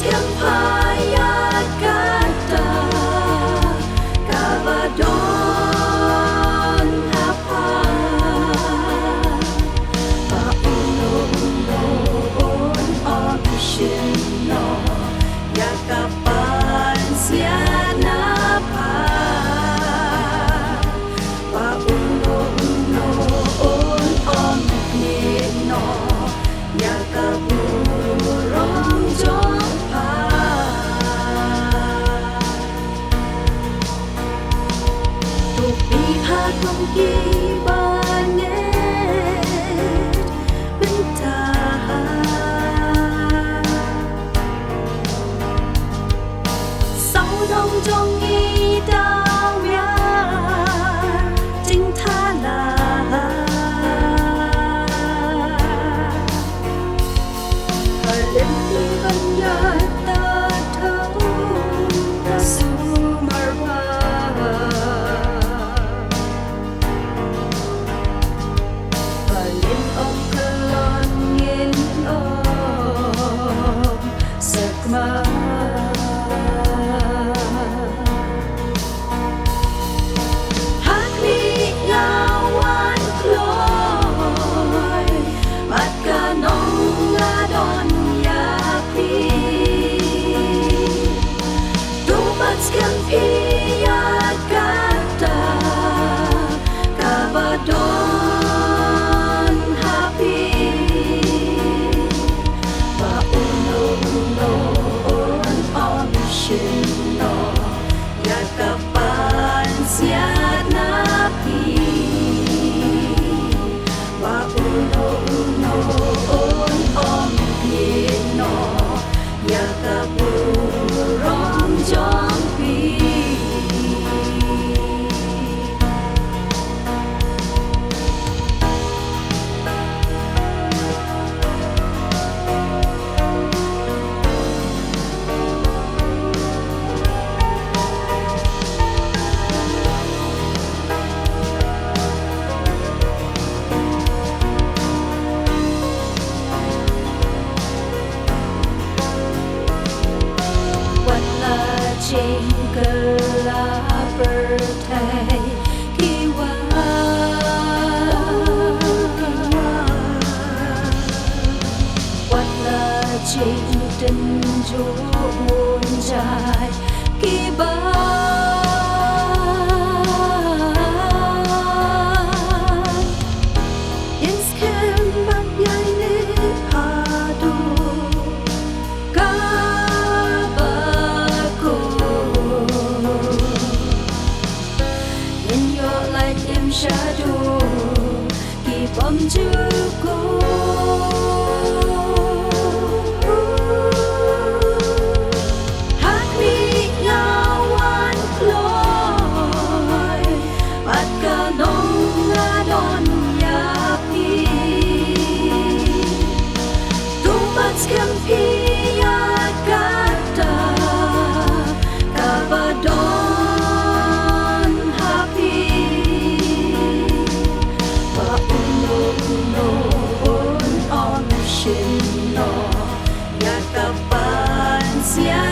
Kempaya kata kabadon apa paunoon obisino yakapan siana pa paunoon obisino yakaburong jompa tupihat mong kibanet bentahan sau đông trong nghi đau ya chính tha là lên đi vẫn nhớ ta thấu sumarwa và lên ông kelon ngin om sekma hati ngawan kloy mat kanong ngadon Kempia kata kabadon happy paunoon obisino yakapan siat napi paunoon obisino yakapurong jompi Jingkela bertai kiwa Watla jing den jo mun jai kiba Yes kem bak yai ne hadu shadow keep on to go hati ngawan kloy pat kanong ngadon yapi tupat kempia kata kabadon happy paunoon obisino yakapan siya